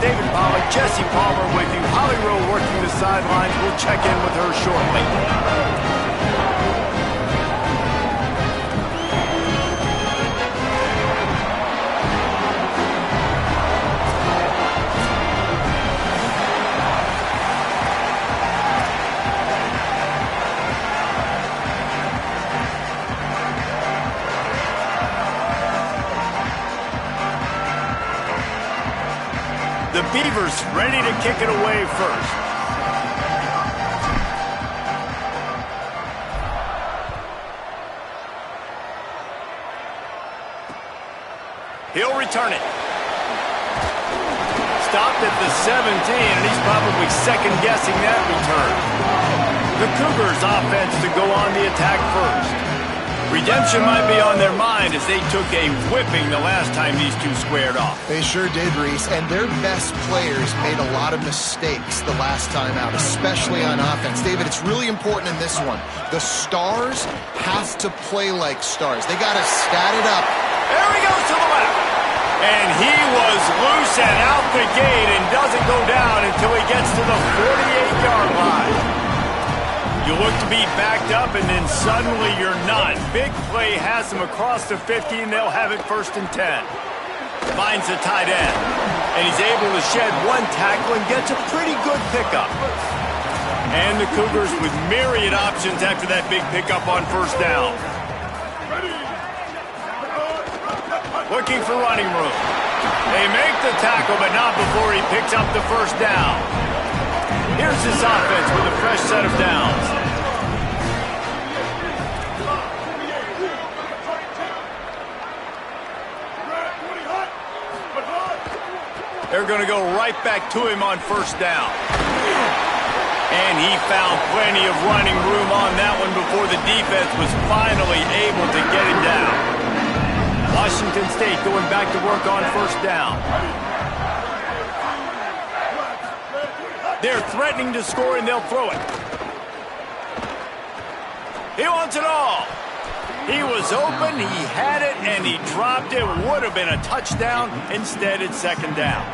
David Pollack, Jesse Palmer with you. Holly Rowe working the sidelines. We'll check in with her shortly. The Beavers ready to kick it away first. He'll return it. Stopped at the 17, and he's probably second-guessing that return. The Cougars offense to go on the attack first. Redemption might be on their mind as they took a whipping the last time these two squared off. They sure did, Reese, and their best players made a lot of mistakes the last time out, especially on offense. David, it's really important in this one. The stars have to play like stars. They got to stat it up. There he goes to the left. And he was loose and out the gate and doesn't go down until he gets to the 48-yard line. You look to be backed up, and then suddenly you're not. Big play has them across the 50, and they'll have it 1st and 10. Finds the tight end, and he's able to shed one tackle and gets a pretty good pickup. And the Cougars with myriad options after that big pickup on 1st down. Looking for running room. They make the tackle, but not before he picks up the 1st down. Here's this offense with a fresh set of downs. They're going to go right back to him on 1st down. And he found plenty of running room on that one before the defense was finally able to get him down. Washington State going back to work on 1st down. They're threatening to score, and they'll throw it. He wants it all. He was open, he had it, and he dropped it. Would have been a touchdown. Instead, it's 2nd down.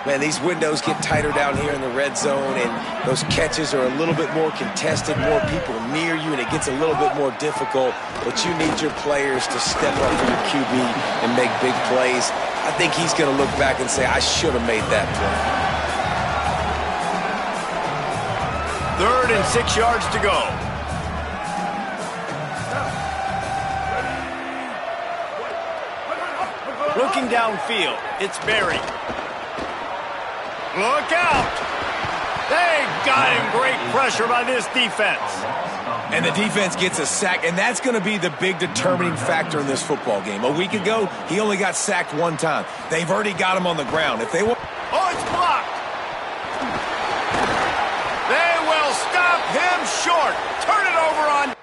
Man, these windows get tighter down here in the red zone, and those catches are a little bit more contested, more people near you, and it gets a little bit more difficult. But you need your players to step up for your QB and make big plays. I think he's going to look back and say, I should have made that play. 3rd and 6 yards to go. Looking downfield, it's Berry. Look out! They got him. Great pressure by this defense. And the defense gets a sack, and that's going to be the big determining factor in this football game. A week ago, he only got sacked 1 time. They've already got him on the ground. If they want... Oh, it's blocked! They will stop him short. Turn it over on...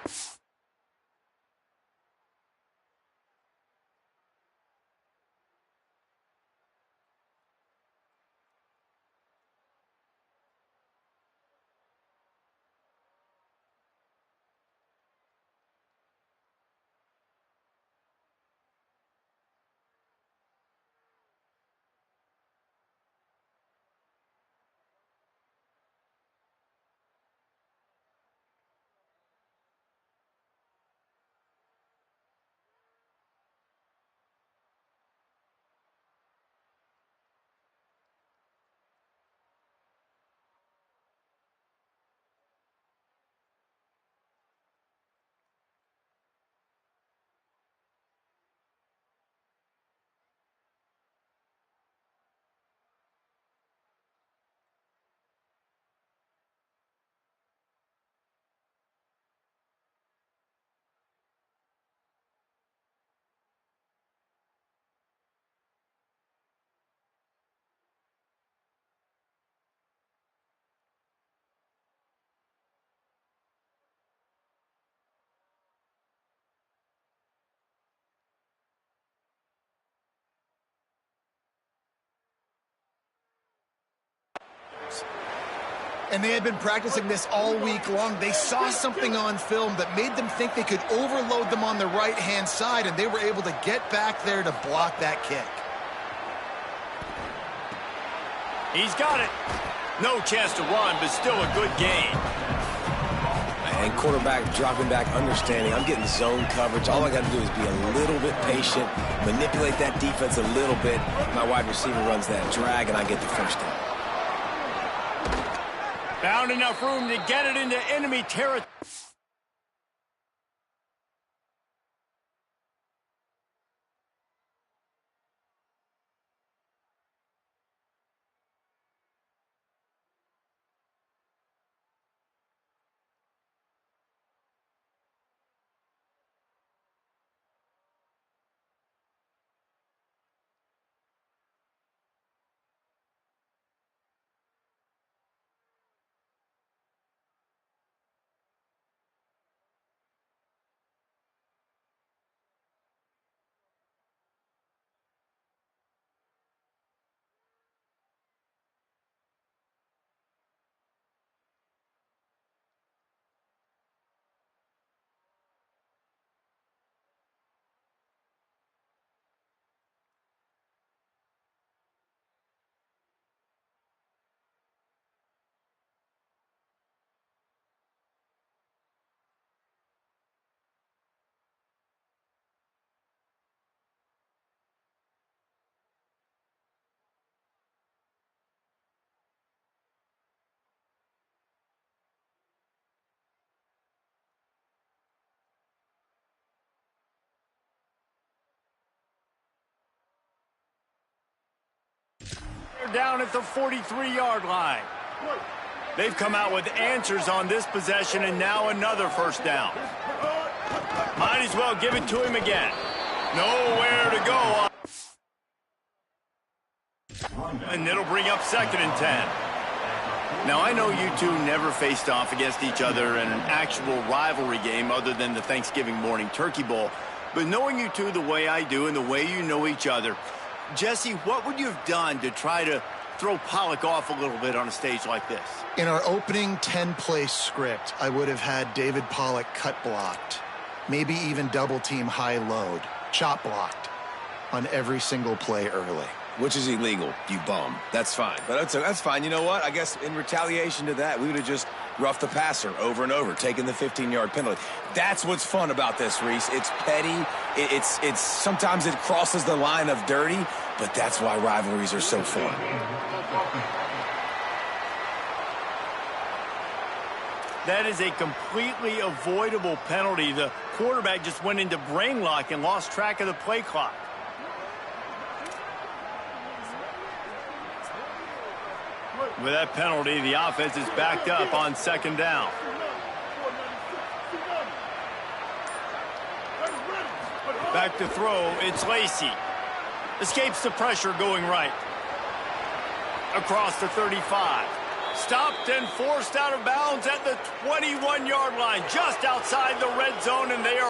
And they had been practicing this all week long. They saw something on film that made them think they could overload them on the right-hand side, and they were able to get back there to block that kick. He's got it. No chance to run, but still a good gain. And quarterback dropping back, understanding I'm getting zone coverage. All I got to do is be a little bit patient, manipulate that defense a little bit. My wide receiver runs that drag, and I get the first down. Found enough room to get it into enemy territory. Down at the 43-yard line. They've come out with answers on this possession, and now another first down. Might as well give it to him again. Nowhere to go. And it'll bring up 2nd and 10. Now, I know you two never faced off against each other in an actual rivalry game other than the Thanksgiving morning Turkey Bowl. But knowing you two the way I do and the way you know each other, Jesse, what would you have done to try to throw Pollock off a little bit on a stage like this? In our opening 10-play script, I would have had David Pollock cut blocked, maybe even double-team high load, chop blocked on every single play early. Which is illegal, you bum. That's fine. But that's fine. You know what? I guess in retaliation to that, we would have just roughed the passer over and over, taking the 15-yard penalty. That's what's fun about this, Reese. It's petty. It's sometimes it crosses the line of dirty, but that's why rivalries are so fun. That is a completely avoidable penalty. The quarterback just went into brain lock and lost track of the play clock. With that penalty, the offense is backed up on 2nd down. Back to throw, it's Lacy. Escapes the pressure going right. Across the 35. Stopped and forced out of bounds at the 21-yard line, just outside the red zone, and they are...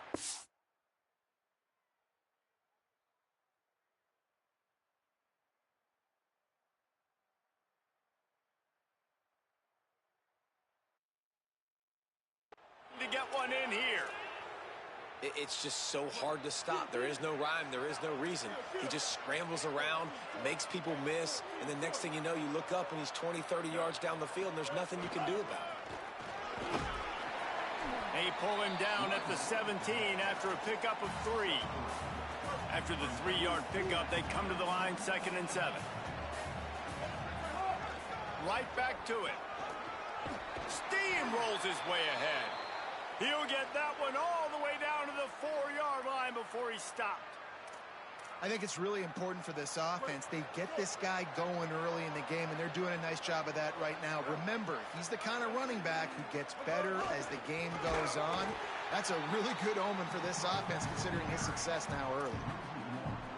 to get one in here. It's just so hard to stop. There is no rhyme. There is no reason. He just scrambles around, makes people miss, and the next thing you know, you look up and he's 20, 30 yards down the field, and there's nothing you can do about it. They pull him down at the 17 after a pickup of 3. After the 3-yard pickup, they come to the line, 2nd and 7. Right back to it. Steamrolls his way ahead. He'll get that one all the way down to the 4-yard line before he stopped. I think it's really important for this offense. They get this guy going early in the game, and they're doing a nice job of that right now. Remember, he's the kind of running back who gets better as the game goes on. That's a really good omen for this offense, considering his success now early.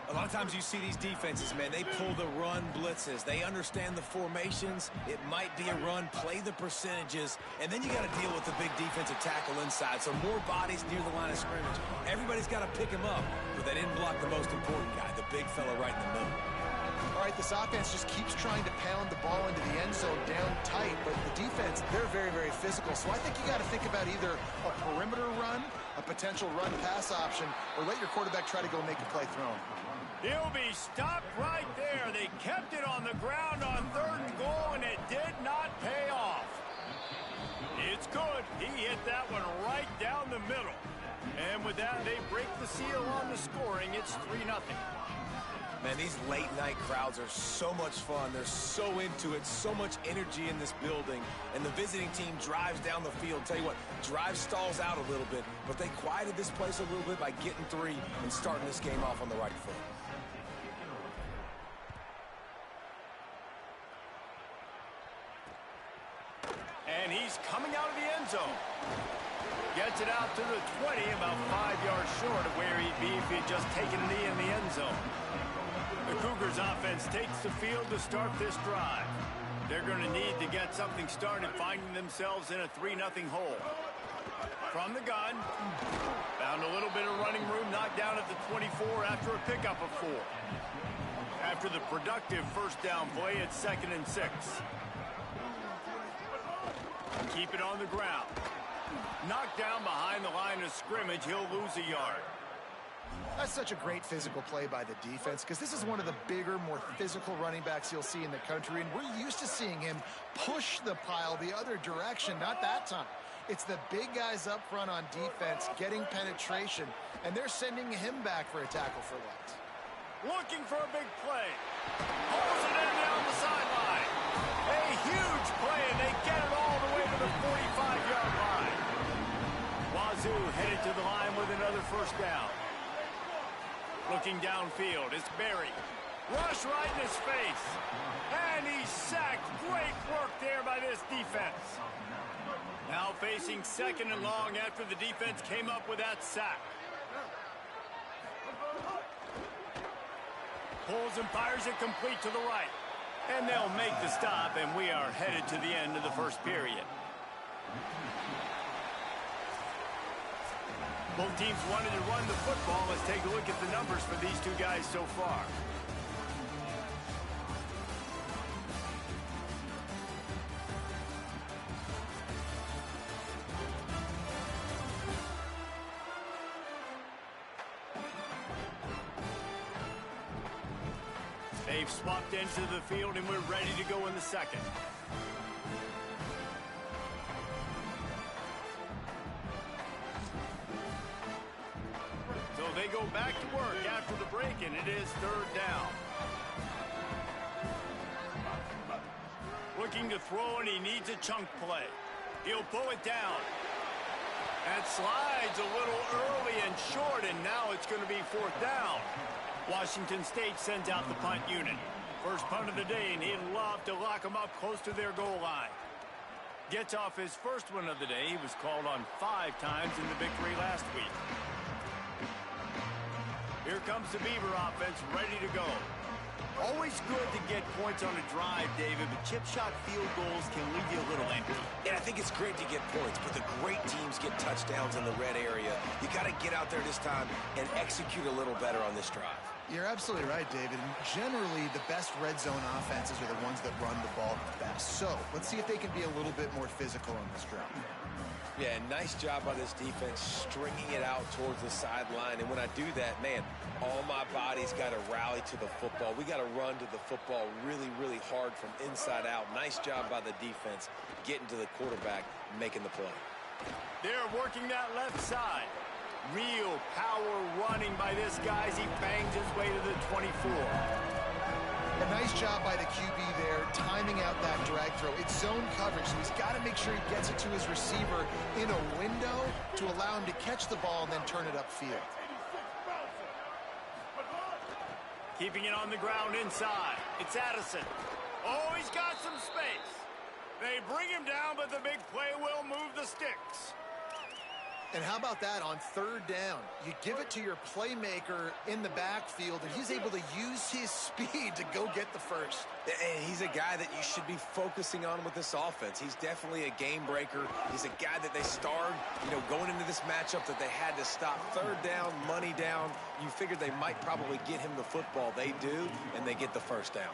A lot of times you see these defenses, man, they pull the run blitzes. They understand the formations. It might be a run, play the percentages, and then you got to deal with the big defensive tackle inside. So more bodies near the line of scrimmage. Everybody's got to pick him up, but they didn't block the most important guy, the big fella right in the middle. All right, this offense just keeps trying to pound the ball into the end zone down tight, but the defense, they're very, very physical. So I think you got to think about either a perimeter run, a potential run-pass option, or let your quarterback try to go make a play thrown. He'll be stopped right there. They kept it on the ground on 3rd and goal. that one right down the middle. And with that, they break the seal on the scoring. It's 3-0. Man, these late-night crowds are so much fun. They're so into it, so much energy in this building. And the visiting team drives down the field. Tell you what, drive stalls out a little bit, but they quieted this place a little bit by getting 3 and starting this game off on the right foot. And he's coming out of the end zone. Gets it out to the 20, about 5 yards short of where he'd be if he'd just taken a knee in the end zone. The Cougars offense takes the field to start this drive. They're going to need to get something started, finding themselves in a 3-0 hole. From the gun, found a little bit of running room, knocked down at the 24 after a pickup of 4. After the productive first down play, it's 2nd and 6. Keep it on the ground. Knocked down behind the line of scrimmage, he'll lose a yard. That's such a great physical play by the defense because this is one of the bigger, more physical running backs you'll see in the country, and we're used to seeing him push the pile the other direction. Not that time. It's the big guys up front on defense getting penetration, and they're sending him back for a tackle for loss. Looking for a big play. Pulls it in down the sideline. A huge play, and they get it all the way to the 45-yard line. Wazoo headed to the line with another first down. Looking downfield, it's Berry. Rush right in his face. And he's sacked. Great work there by this defense. Now facing 2nd and long after the defense came up with that sack. Pulls and fires it complete to the right. And they'll make the stop, and we are headed to the end of the first period. Both teams wanted to run the football. Let's take a look at the numbers for these two guys so far. They've swapped into the field, and we're ready to go in the second. So they go back to work after the break, and it is 3rd down. Looking to throw, and he needs a chunk play. He'll pull it down. That slides a little early and short, and now it's going to be 4th down. Washington State sends out the punt unit. First punt of the day, and he'd love to lock them up close to their goal line. Gets off his first one of the day. He was called on 5 times in the victory last week. Here comes the Beaver offense, ready to go. Always good to get points on a drive, David, but chip shot field goals can leave you a little empty. And I think it's great to get points, but the great teams get touchdowns in the red area. You got to get out there this time and execute a little better on this drive. You're absolutely right, David. And generally, the best red zone offenses are the ones that run the ball the best. So let's see if they can be a little bit more physical on this drive. Yeah, nice job by this defense stringing it out towards the sideline. And when I do that, man, all my body's got to rally to the football. We got to run to the football really, really hard from inside out. Nice job by the defense getting to the quarterback, making the play. They're working that left side. Real power running by this guy as he bangs his way to the 24. A nice job by the QB there, timing out that drag throw. It's zone coverage, so he's got to make sure he gets it to his receiver in a window to allow him to catch the ball and then turn it upfield. Keeping it on the ground inside. It's Addison. Oh, he's got some space. They bring him down, but the big play will move the sticks. And how about that on 3rd down? You give it to your playmaker in the backfield, and he's able to use his speed to go get the first. And he's a guy that you should be focusing on with this offense. He's definitely a game breaker. He's a guy that they starred, going into this matchup that they had to stop. 3rd down, money down. You figured they might probably get him the football. They do, and they get the first down.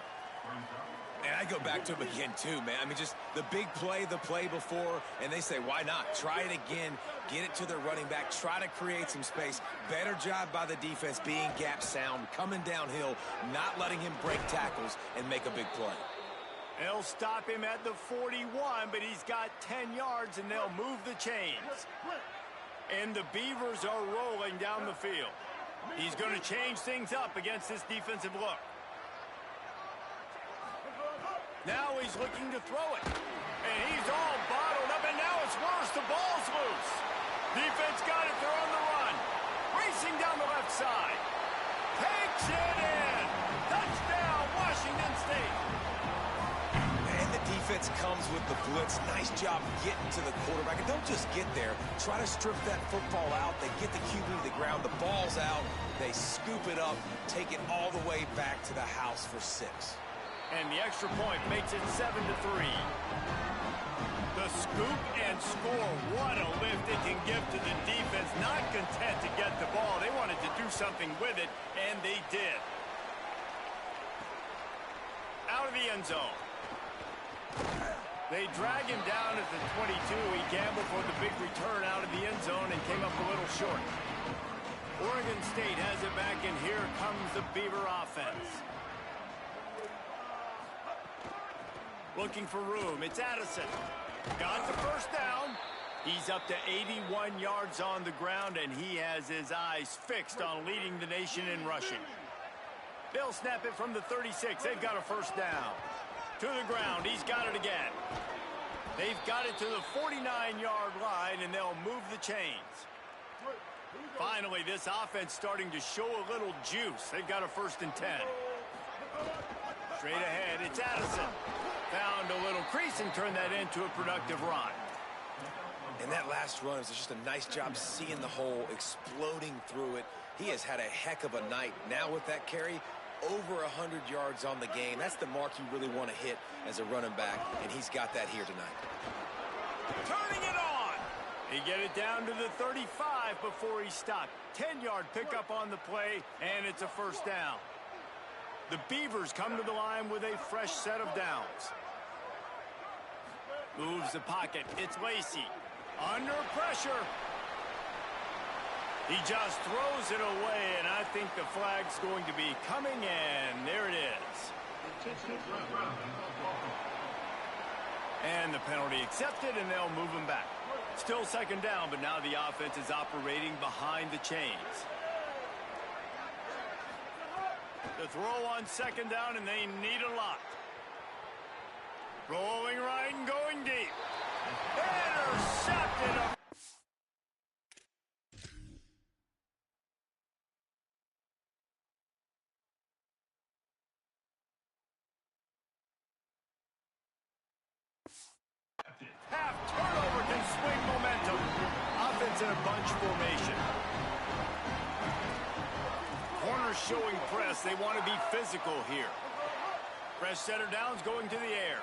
And I go back to him again, too, man. I mean, just the big play, the play before, and they say, why not? Try it again, get it to their running back, try to create some space. Better job by the defense being gap sound, coming downhill, not letting him break tackles and make a big play. They'll stop him at the 41, but he's got 10 yards, and they'll move the chains. And the Beavers are rolling down the field. He's going to change things up against this defensive look. Now he's looking to throw it. And he's all bottled up, and now it's worse. The ball's loose. Defense got it. They're on the run. Racing down the left side. Takes it in. Touchdown, Washington State. And the defense comes with the blitz. Nice job getting to the quarterback. And don't just get there. Try to strip that football out. They get the QB to the ground. The ball's out. They scoop it up, take it all the way back to the house for 6. And the extra point makes it 7-3. The scoop and score. What a lift it can give to the defense. Not content to get the ball. They wanted to do something with it, and they did. Out of the end zone. They drag him down at the 22. He gambled for the big return out of the end zone and came up a little short. Oregon State has it back, and here comes the Beaver offense. Looking for room. It's Addison. Got the first down. He's up to 81 yards on the ground, and he has his eyes fixed on leading the nation in rushing. They'll snap it from the 36. They've got a first down. To the ground. He's got it again. They've got it to the 49-yard line, and they'll move the chains. Finally, this offense starting to show a little juice. They've got a 1st and 10. Straight ahead, it's Addison. Found a little crease and turned that into a productive run. And that last run is just a nice job seeing the hole, exploding through it. He has had a heck of a night. Now with that carry, over 100 yards on the game. That's the mark you really want to hit as a running back, and he's got that here tonight. Turning it on. He get it down to the 35 before he stopped. 10-yard pickup on the play, and it's a first down. The Beavers come to the line with a fresh set of downs. Moves the pocket. It's Lacey. Under pressure. He just throws it away, and I think the flag's going to be coming in. There it is. And the penalty accepted, and they'll move him back. Still 2nd down, but now the offense is operating behind the chains. The throw on 2nd down, and they need a lot. Rolling right and going deep. Intercepted. Half turnover can swing momentum. Offense in a bunch formation. Corners showing press. They want to be physical here. Fresh setter downs going to the air.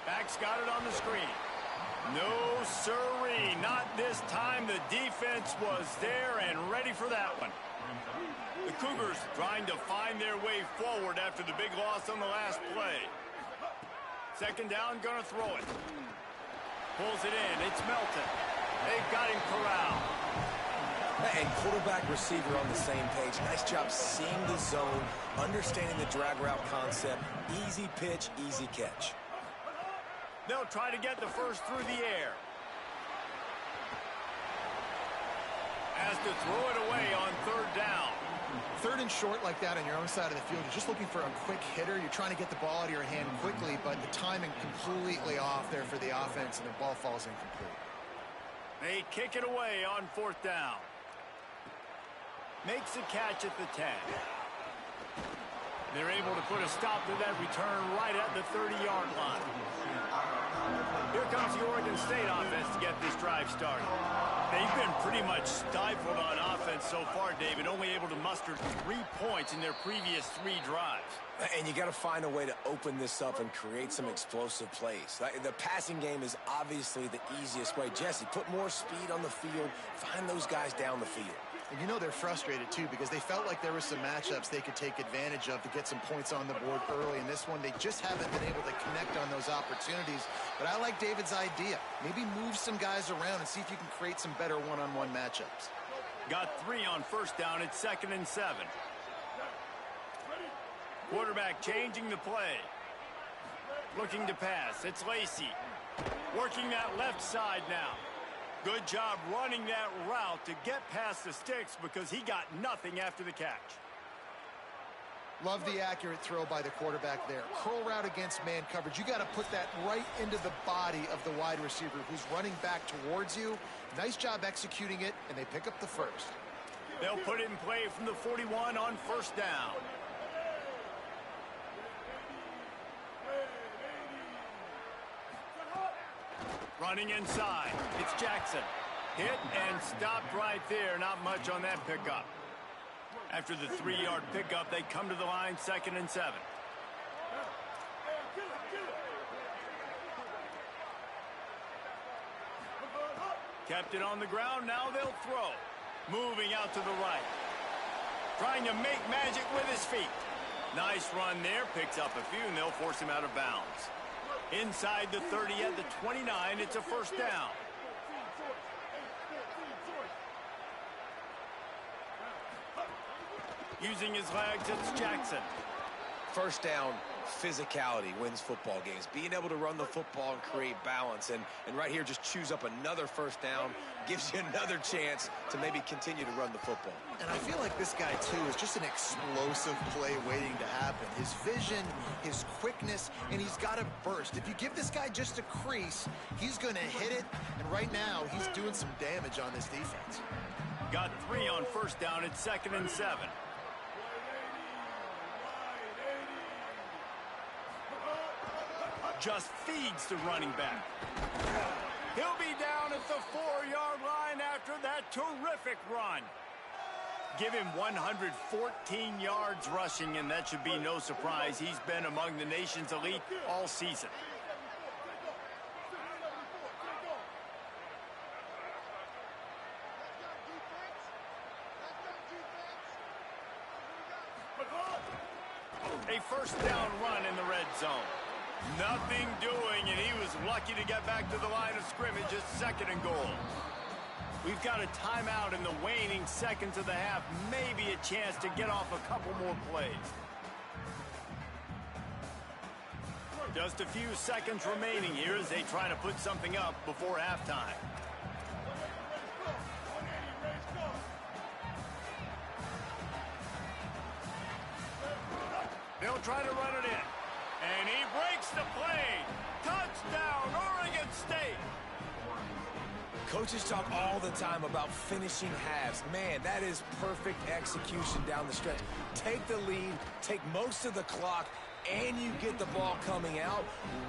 Back's got it on the screen. No siree. Not this time. The defense was there and ready for that one. The Cougars trying to find their way forward after the big loss on the last play. 2nd down, gonna throw it. Pulls it in. It's Melton. They've got him corralled. And quarterback, receiver on the same page. Nice job seeing the zone, understanding the drag route concept. Easy pitch, easy catch. They'll try to get the first through the air. Has to throw it away on 3rd down. 3rd and short like that on your own side of the field. You're just looking for a quick hitter. You're trying to get the ball out of your hand quickly, but the timing completely off there for the offense, and the ball falls incomplete. They kick it away on 4th down. Makes a catch at the 10. They're able to put a stop to that return right at the 30-yard line. Here comes the Oregon State offense to get this drive started. They've been pretty much stifled on offense so far, David, only able to muster 3 points in their previous 3 drives. And you got to find a way to open this up and create some explosive plays. The passing game is obviously the easiest way. Jesse, put more speed on the field. Find those guys down the field. And you know they're frustrated, too, because they felt like there were some matchups they could take advantage of to get some points on the board early. In this one, they just haven't been able to connect on those opportunities. But I like David's idea. Maybe move some guys around and see if you can create some better one-on-one matchups. Got 3 on 1st down. It's 2nd and 7. Quarterback changing the play. Looking to pass. It's Lacy. Working that left side now. Good job running that route to get past the sticks because he got nothing after the catch. Love the accurate throw by the quarterback there. Curl route against man coverage. You got to put that right into the body of the wide receiver who's running back towards you. Nice job executing it, and they pick up the first. They'll put it in play from the 41 on first down. Running inside. It's Jackson. Hit and stopped right there. Not much on that pickup. After the 3-yard pickup, they come to the line, 2nd and 7. Kept it on the ground. Now they'll throw. Moving out to the right. Trying to make magic with his feet. Nice run there. Picks up a few, and they'll force him out of bounds. Inside the 30 at the 29, it's a first down. Using his legs, it's Jackson. First down, physicality wins football games. Being able to run the football and create balance. And right here, just choose up another first down. Gives you another chance to maybe continue to run the football. And I feel like this guy, too, is just an explosive play waiting to happen. His vision, his quickness, and he's got a burst. If you give this guy just a crease, he's going to hit it. And right now, he's doing some damage on this defense. Got 3 on first down. It's 2nd and 7. Just feeds the running back. He'll be down at the 4-yard line after that terrific run. Give him 114 yards rushing, and that should be no surprise. He's been among the nation's elite all season. A first down run in the red zone. Nothing doing, and he was lucky to get back to the line of scrimmage at 2nd and goal. We've got a timeout in the waning seconds of the half. Maybe a chance to get off a couple more plays. Just a few seconds remaining here as they try to put something up before halftime. They'll try to run it in. And he breaks the play. Touchdown, Oregon State. Coaches talk all the time about finishing halves. Man, that is perfect execution down the stretch. Take the lead, take most of the clock, and you get the ball coming out.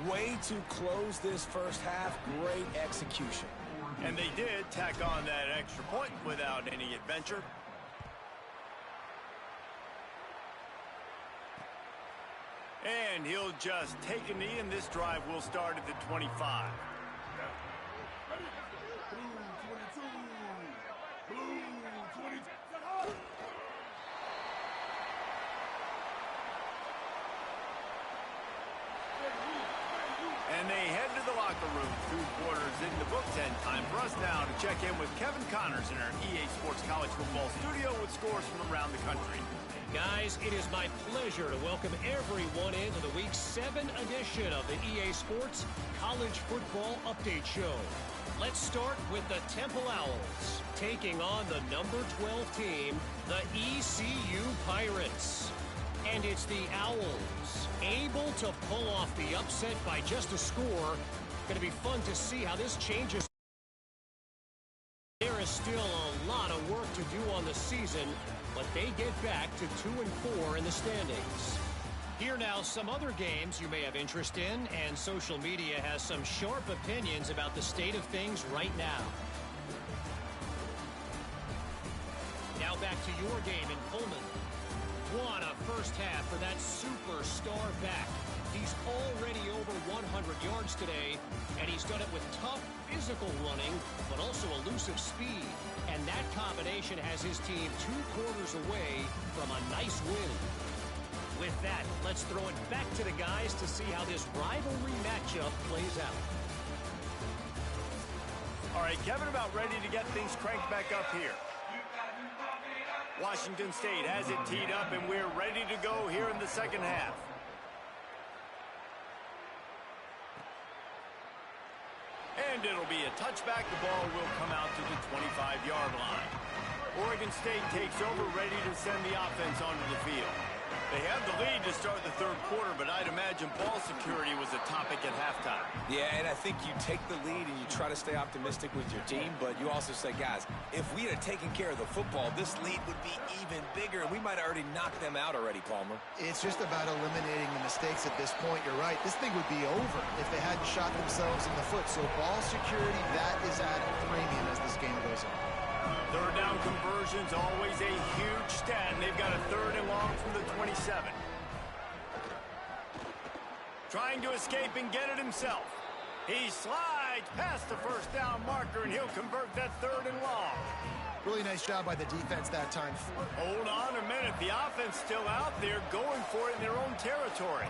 Way to close this first half. Great execution. And they did tack on that extra point without any adventure. And he'll just take a knee, and this drive will start at the 25. And they head to the locker room. 2 quarters in the books, and time for us now to check in with Kevin Connors in our EA Sports College Football studio with scores from around the country. Guys, it is my pleasure to welcome everyone into the Week 7 edition of the EA Sports College Football Update Show. Let's start with the Temple Owls, taking on the number 12 team, the ECU Pirates. And it's the Owls, able to pull off the upset by just a score. Going to be fun to see how this changes. There is still a lot of work to do on the season, but they get back to 2-4 in the standings. Here now, some other games you may have interest in, and social media has some sharp opinions about the state of things right now. Now back to your game in Pullman. What a first half for that superstar back. He's already over 100 yards today, and he's done it with tough physical running, but also elusive speed. And that combination has his team 2 quarters away from a nice win. With that, let's throw it back to the guys to see how this rivalry matchup plays out. All right, Kevin, about ready to get things cranked back up here. Washington State has it teed up, and we're ready to go here in the second half. And it'll be a touchback. The ball will come out to the 25-yard line. Oregon State takes over, ready to send the offense onto the field. They have the lead to start the third quarter, but I'd imagine ball security was a topic at halftime. Yeah, and I think you take the lead and you try to stay optimistic with your team, but you also say, guys, if we had taken care of the football, this lead would be even bigger, and we might have already knocked them out already, Palmer. It's just about eliminating the mistakes at this point. You're right. This thing would be over if they hadn't shot themselves in the foot. So ball security, that is at a premium as this game goes on. Third down conversions, always a huge stat, and they've got a 3rd and long from the 27. Trying to escape and get it himself. He slides past the first down marker, and he'll convert that 3rd and long. Really nice job by the defense that time. Hold on a minute. The offense still out there going for it in their own territory.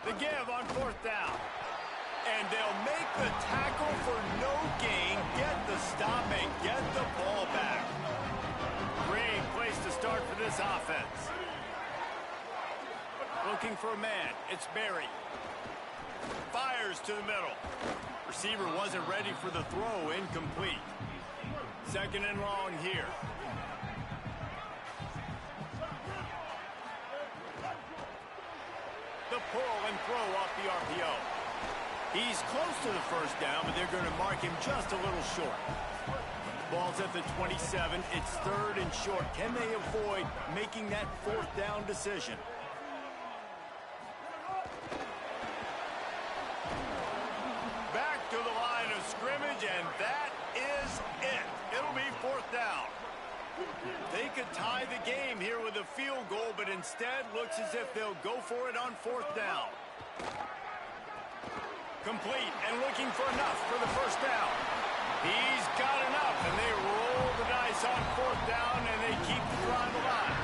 The give on 4th down. And they'll make the tackle for no gain, get the stop, and get the ball back. Great place to start for this offense. Looking for a man. It's Berry. Fires to the middle. Receiver wasn't ready for the throw. Incomplete. 2nd and long here. The pull and throw off the RPO. He's close to the first down, but they're going to mark him just a little short. Ball's at the 27. It's 3rd and short. Can they avoid making that 4th down decision? Back to the line of scrimmage, and that is it. It'll be 4th down. They could tie the game here with a field goal, but instead looks as if they'll go for it on 4th down. Complete and looking for enough for the first down. He's got enough, and they roll the dice on 4th down, and they keep the drive alive.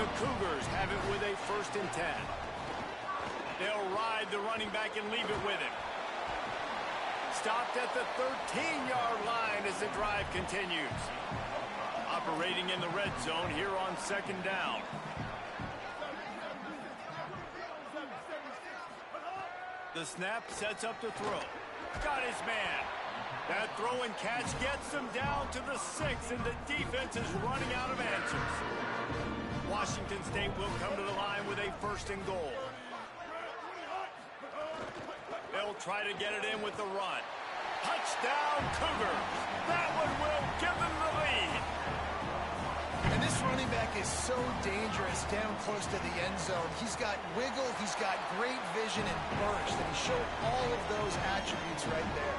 The Cougars have it with a 1st and 10. They'll ride the running back and leave it with him. Stopped at the 13-yard line as the drive continues. Operating in the red zone here on 2nd down. The snap sets up the throw. Got his man. That throw and catch gets them down to the 6, and the defense is running out of answers. Washington State will come to the line with a 1st and goal. They'll try to get it in with the run. Touchdown, Cougars. That one will give them the lead. And this running back is so dangerous down close to the end zone. He's got wiggle, he's got great vision and burst, and he showed all of those attributes right there.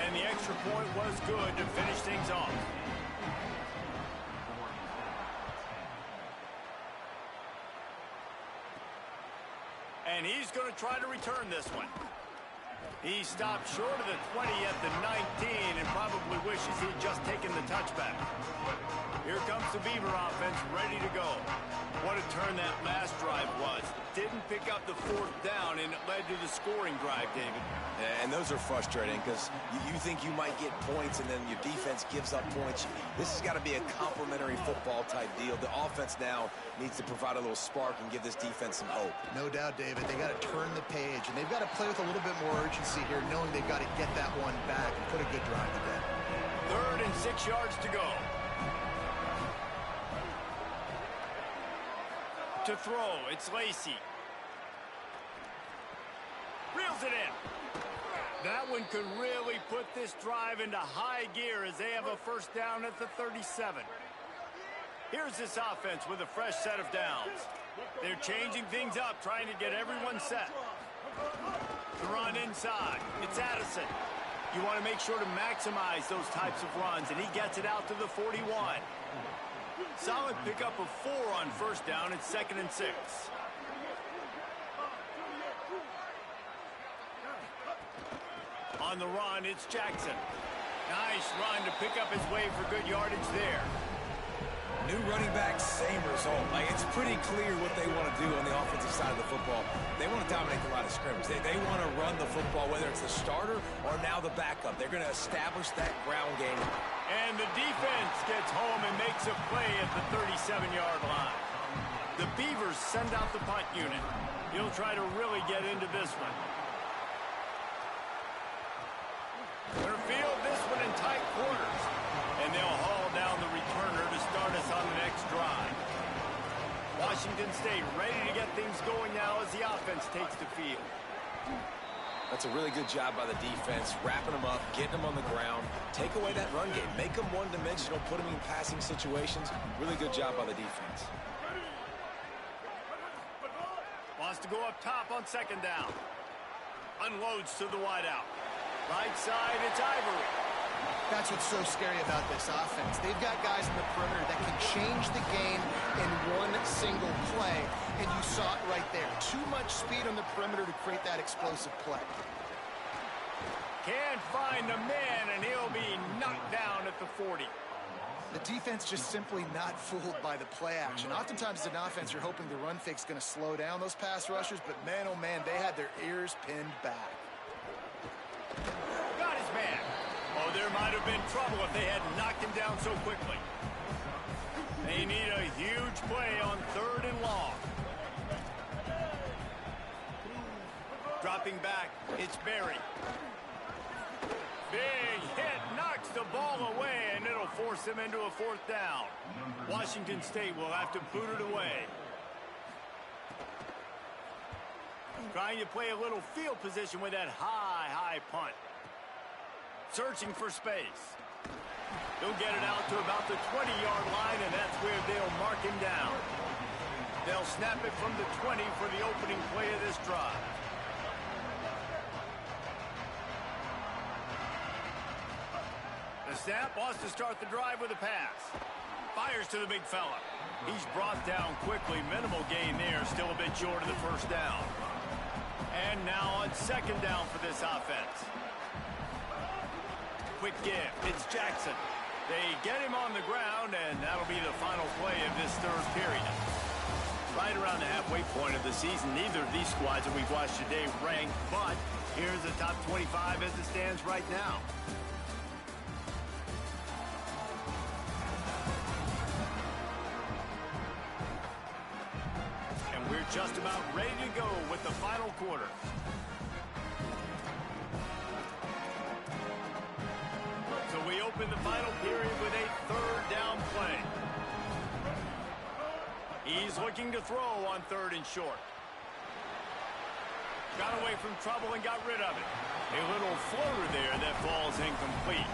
And the extra point was good to finish things off. And he's going to try to return this one. He stopped short of the 20 at the 19 and probably wishes he'd just taken the touchback. Here comes the Beaver offense ready to go. What a turn that last drive was. Didn't pick up the 4th down, and it led to the scoring drive, David. Yeah, and those are frustrating because you think you might get points and then your defense gives up points. This has got to be a complementary football type deal. The offense now needs to provide a little spark and give this defense some hope. No doubt, David. They got to turn the page, and they've got to play with a little bit more urgency here, knowing they've got to get that one back and put a good drive together. 3rd and 6 yards to go. To throw, it's Lacey. Reels it in. That one could really put this drive into high gear as they have a 1st down at the 37. Here's this offense with a fresh set of downs. They're changing things up, trying to get everyone set. The run inside. It's Addison. You want to make sure to maximize those types of runs, and he gets it out to the 41. Solid pickup of 4 on 1st down. It's 2nd and 6. On the run, it's Jackson. Nice run to pick up his way for good yardage there. New running back, same result. It's pretty clear what they want to do on the offensive side of the football. They want to dominate the line of scrimmage. They want to run the football, whether it's the starter or now the backup. They're going to establish that ground game. And the defense gets home and makes a play at the 37-yard line. The Beavers send out the punt unit. He'll try to really get into this one. Center field, this one in tight quarters. And they'll haul down the returner to start us on the next drive. Washington State ready to get things going now as the offense takes the field. That's a really good job by the defense, wrapping them up, getting them on the ground, take away that run game, make them one-dimensional, put them in passing situations. Really good job by the defense. Wants to go up top on second down. Unloads to the wideout. Right side, it's Ivory. That's what's so scary about this offense. They've got guys in the perimeter that can change the game in one single play, and you saw it right there. Too much speed on the perimeter to create that explosive play. Can't find the man, and he'll be knocked down at the 40. The defense just simply not fooled by the play action. Oftentimes as an offense, you're hoping the run fake's going to slow down those pass rushers, but man, oh man, they had their ears pinned back. Got his man. Oh, there might have been trouble if they hadn't knocked him down so quickly. They need a huge play on third and long. Dropping back, it's Berry. Big hit, knocks the ball away, and it'll force them into a fourth down. Washington State will have to boot it away. Trying to play a little field position with that high punt. Searching for space. He'll get it out to about the 20-yard line, and that's where they'll mark him down. They'll snap it from the 20 for the opening play of this drive. The snap wants to start the drive with a pass. Fires to the big fella. He's brought down quickly. Minimal gain there, still a bit short of the first down. And now on second down for this offense. Quick give. It's Jackson. They get him on the ground, and that'll be the final play of this third period. Right around the halfway point of the season, neither of these squads that we've watched today rank, but here's the top 25 as it stands right now. And we're just about ready to go with the final quarter. So we open the final period with a third down play. He's looking to throw on third and short. Got away from trouble and got rid of it. A little floater there that falls incomplete.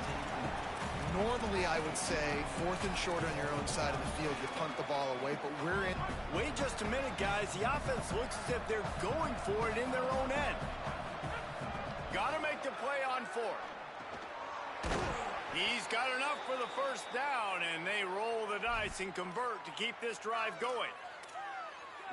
Normally, I would say, fourth and short on your own side of the field, you punt the ball away, but we're in. Wait just a minute, guys. The offense looks as if they're going for it in their own end. Got to make the play on fourth. He's got enough for the first down, and they roll the dice and convert to keep this drive going.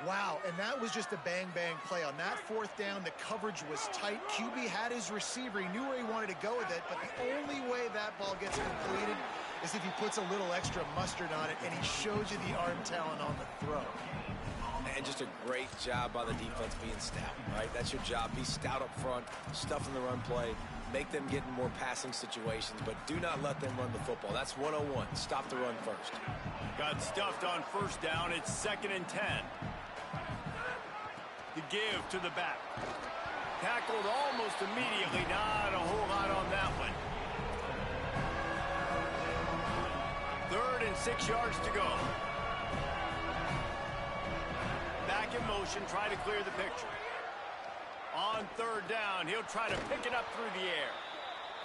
Wow, and that was just a bang-bang play. On that fourth down, the coverage was tight. QB had his receiver. He knew where he wanted to go with it, but the only way that ball gets completed is if he puts a little extra mustard on it, and he shows you the arm talent on the throw. And just a great job by the defense being stout, right? That's your job. Be stout up front, stuff in the run play, make them get in more passing situations, but do not let them run the football. That's 101. Stop the run first. Got stuffed on first down. It's 2nd and 10. The give to the back. Tackled almost immediately. Not a whole lot on that one. 3rd and 6 yards to go. Back in motion, try to clear the picture. On third down, he'll try to pick it up through the air.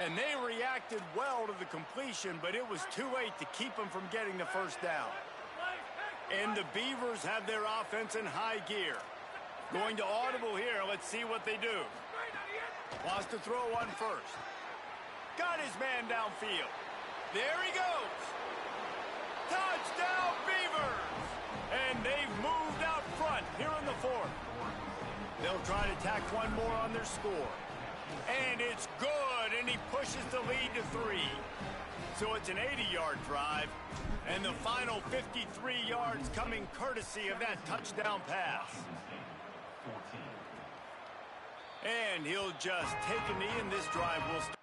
And they reacted well to the completion, but it was too late to keep them from getting the first down. And the Beavers have their offense in high gear. Going to audible here. Let's see what they do. Wants to throw on first. Got his man downfield. There he goes. Touchdown, Beavers! And they've moved out front here in the fourth. They'll try to tack one more on their score. And it's good, and he pushes the lead to 3. So it's an 80-yard drive, and the final 53 yards coming courtesy of that touchdown pass. And he'll just take a knee, and this drive will start.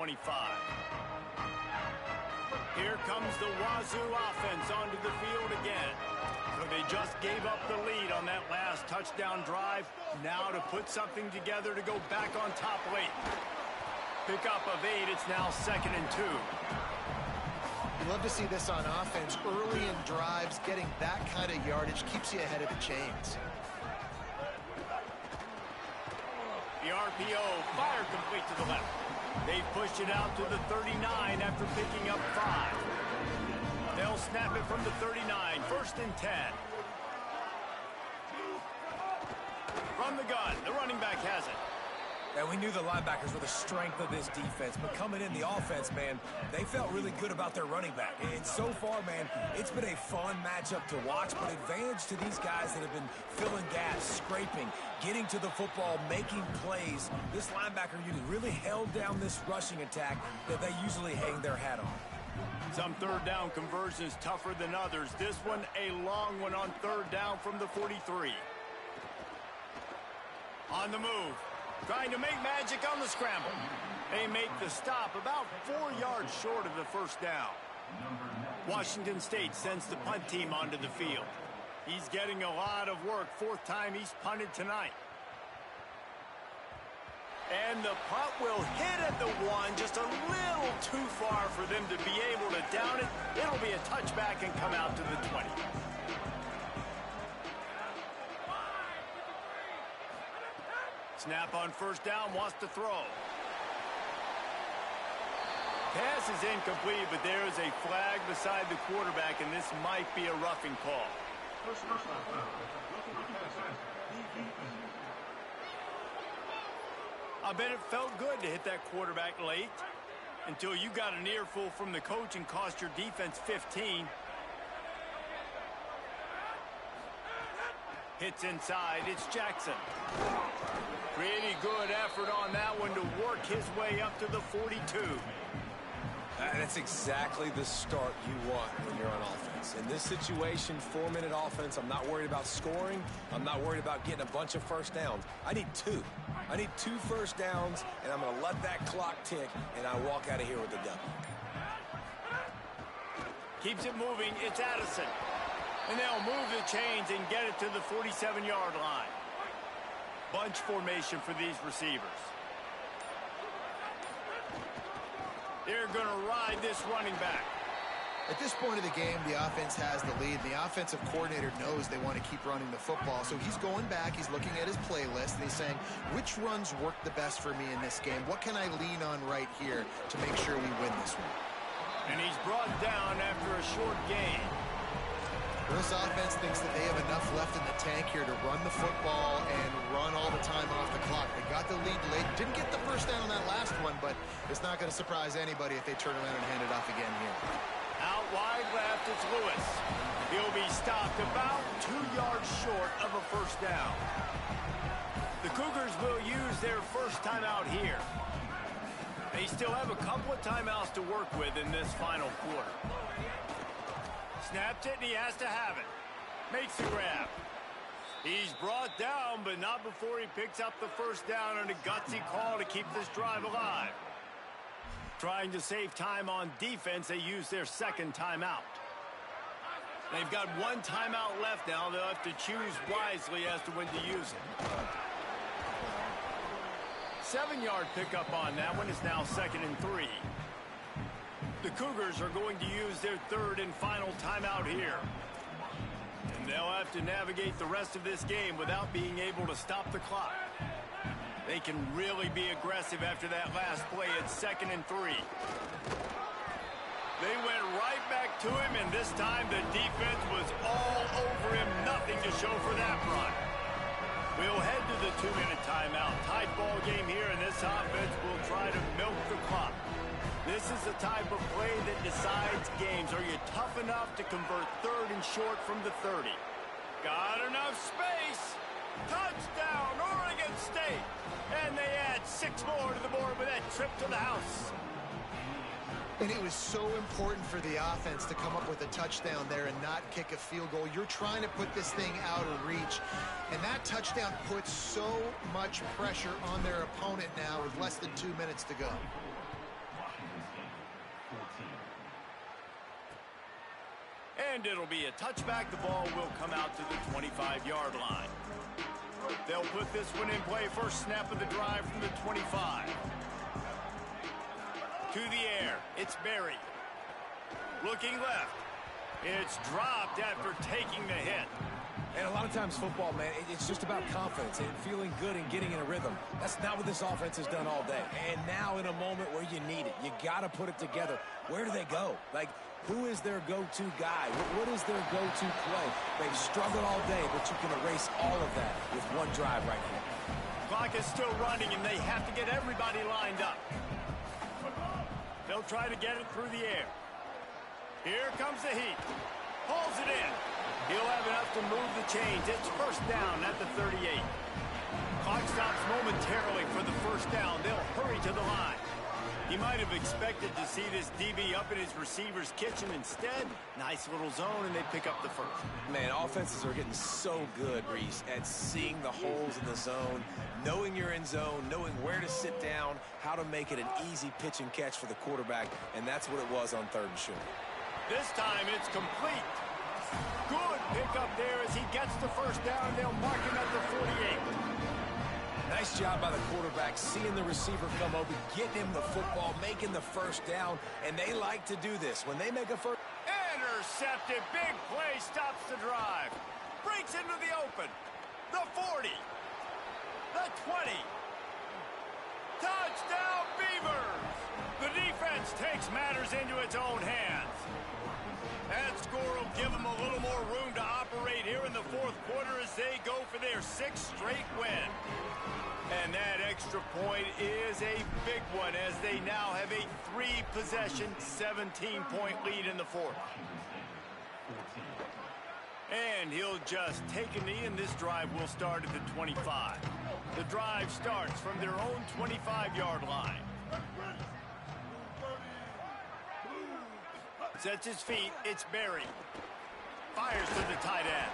25. Here comes the Wazoo offense onto the field again. So they just gave up the lead on that last touchdown drive. Now to put something together to go back on top late. Pickup of 8, it's now 2nd and 2. You love to see this on offense. Early in drives, getting that kind of yardage keeps you ahead of the chains. The RPO, fire complete to the left. They've pushed it out to the 39 after picking up 5. They'll snap it from the 39, 1st and 10. From the gun, the running back has it. And we knew the linebackers were the strength of this defense, but coming in the offense, man, they felt really good about their running back. And so far, man, it's been a fun matchup to watch, but advantage to these guys that have been filling gaps, scraping, getting to the football, making plays. This linebacker unit really held down this rushing attack that they usually hang their hat on. Some third down conversions tougher than others. This one, a long one on 3rd down from the 43. On the move. Trying to make magic on the scramble. They make the stop about 4 yards short of the 1st down. Washington State sends the punt team onto the field. He's getting a lot of work. 4th time he's punted tonight. And the punt will hit at the 1, just a little too far for them to be able to down it. It'll be a touchback and come out to the 20. Snap on 1st down, wants to throw. Pass is incomplete, but there is a flag beside the quarterback, and this might be a roughing call. I bet it felt good to hit that quarterback late until you got an earful from the coach and cost your defense 15. Hits inside, it's Jackson. Pretty good effort on that one to work his way up to the 42. That's exactly the start you want when you're on offense. In this situation, 4-minute offense, I'm not worried about scoring. I'm not worried about getting a bunch of 1st downs. I need 2. I need 2 1st downs, and I'm going to let that clock tick, and I walk out of here with a W. Keeps it moving, it's Addison. And they'll move the chains and get it to the 47-yard line. Bunch formation for these receivers. They're going to ride this running back. At this point of the game, the offense has the lead. The offensive coordinator knows they want to keep running the football. So he's going back, he's looking at his playlist, and he's saying, which runs work the best for me in this game? What can I lean on right here to make sure we win this one? And he's brought down after a short gain. This offense thinks that they have enough left in the tank here to run the football and run all the time off the clock. They got the lead late. Didn't get the 1st down on that last one, but it's not going to surprise anybody if they turn around and hand it off again here. Out wide left, it's Lewis. He'll be stopped about 2 yards short of a 1st down. The Cougars will use their 1st timeout here. They still have a couple of timeouts to work with in this final quarter. Snaps it, and he has to have it. Makes the grab. He's brought down, but not before he picks up the 1st down on a gutsy call to keep this drive alive. Trying to save time on defense, they use their 2nd timeout. They've got 1 timeout left now. They'll have to choose wisely as to when to use it. 7-yard pickup on that one is now 2nd and 3. The Cougars are going to use their 3rd and final timeout here. And they'll have to navigate the rest of this game without being able to stop the clock. They can really be aggressive after that last play at 2nd and 3. They went right back to him, and this time the defense was all over him. Nothing to show for that run. We'll head to the 2-minute timeout. Tight ball game here, and this offense will try to milk the clock. This is the type of play that decides games. Are you tough enough to convert 3rd and short from the 30? Got enough space. Touchdown, Oregon State. And they add 6 more to the board with that trip to the house. And it was so important for the offense to come up with a touchdown there and not kick a field goal. You're trying to put this thing out of reach. And that touchdown puts so much pressure on their opponent now with less than 2 minutes to go. And it'll be a touchback. The ball will come out to the 25-yard line. They'll put this one in play. First snap of the drive from the 25. To the air. It's Berry. Looking left. It's dropped after taking the hit. And a lot of times football, man, it's just about confidence and feeling good and getting in a rhythm. That's not what this offense has done all day. And now in a moment where you need it, you got to put it together. Where do they go? Like, who is their go-to guy? What is their go-to play? They've struggled all day, but you can erase all of that with one drive right here. Clock is still running, and they have to get everybody lined up. They'll try to get it through the air. Here comes the heat. Pulls it in. He'll have enough to move the chains. It's first down at the 38. Clock stops momentarily for the first down. They'll hurry to the line. He might have expected to see this DB up in his receiver's kitchen. Instead, nice little zone, and they pick up the first. Man, offenses are getting so good, Reese, at seeing the holes in the zone, knowing you're in zone, knowing where to sit down, how to make it an easy pitch and catch for the quarterback, and that's what it was on 3rd and short. This time it's complete. Good pickup there as he gets the first down. They'll mark him at the 48. Nice job by the quarterback, seeing the receiver come open, getting him the football, making the first down, and they like to do this. When they make a first... Intercepted. Big play stops the drive. Breaks into the open. The 40. The 20. Touchdown, Beavers! The defense takes matters into its own hands. That score will give them a little more room to operate here in the 4th quarter as they go for their 6th straight win. And that extra point is a big one as they now have a 3-possession, 17-point lead in the 4th. And he'll just take a knee, and this drive will start at the 25. The drive starts from their own 25-yard line. Sets his feet. It's Berry. Fires to the tight end.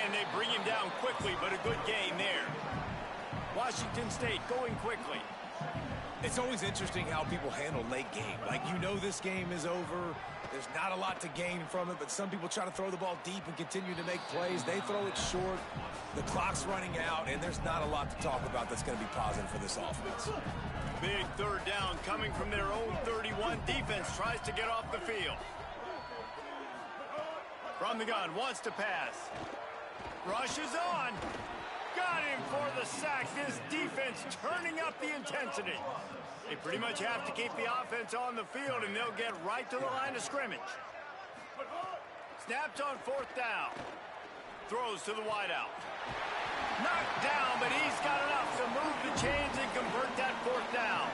And they bring him down quickly, but a good gain there. Washington State going quickly. It's always interesting how people handle late game. Like, you know this game is over. There's not a lot to gain from it, but some people try to throw the ball deep and continue to make plays. They throw it short. The clock's running out, and there's not a lot to talk about that's going to be positive for this offense. Big 3rd down coming from their own 31. Defense tries to get off the field. From the gun, wants to pass. Rushes on. Got him for the sack. This defense turning up the intensity. They pretty much have to keep the offense on the field, and they'll get right to the line of scrimmage. Snapped on 4th down. Throws to the wideout. Knocked down, but he's got enough to move the chains and convert that 4th down.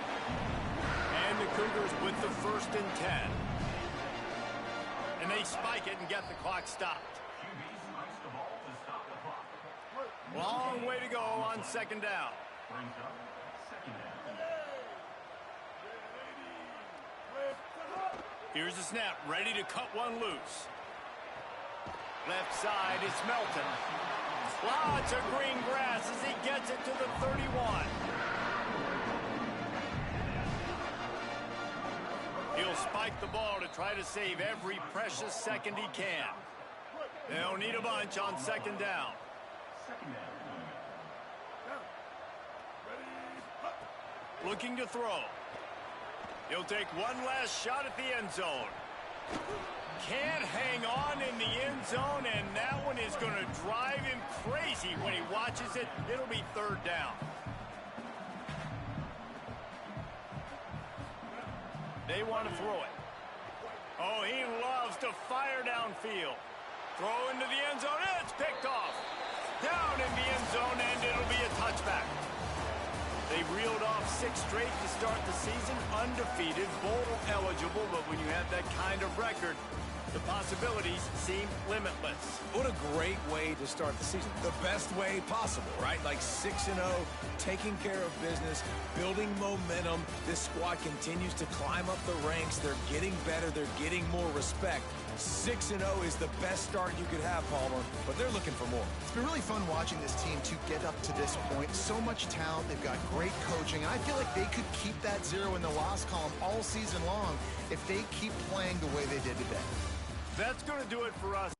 And the Cougars with the 1st and 10. And they spike it and get the clock stopped. Long way to go on 2nd down. Here's the snap, ready to cut one loose. Left side, it's Melton. Lots of green grass as he gets it to the 31. He'll spike the ball to try to save every precious second he can. They'll need a bunch on 2nd down. Looking to throw. He'll take one last shot at the end zone. Can't hang on in the end zone, and that one is going to drive him crazy when he watches it. It'll be 3rd down. They want to throw it. Oh, he loves to fire downfield. Throw into the end zone. It's picked off. Down in the end zone, and it'll be a touchback. They reeled off 6 straight to start the season, undefeated, bowl eligible, but when you have that kind of record, the possibilities seem limitless. What a great way to start the season. The best way possible, right? Like 6-0, taking care of business, building momentum. This squad continues to climb up the ranks. They're getting better. They're getting more respect. 6-0 is the best start you could have, Palmer, but they're looking for more. It's been really fun watching this team to get up to this point. So much talent. They've got great coaching. I feel like they could keep that 0 in the loss column all season long if they keep playing the way they did today. That's going to do it for us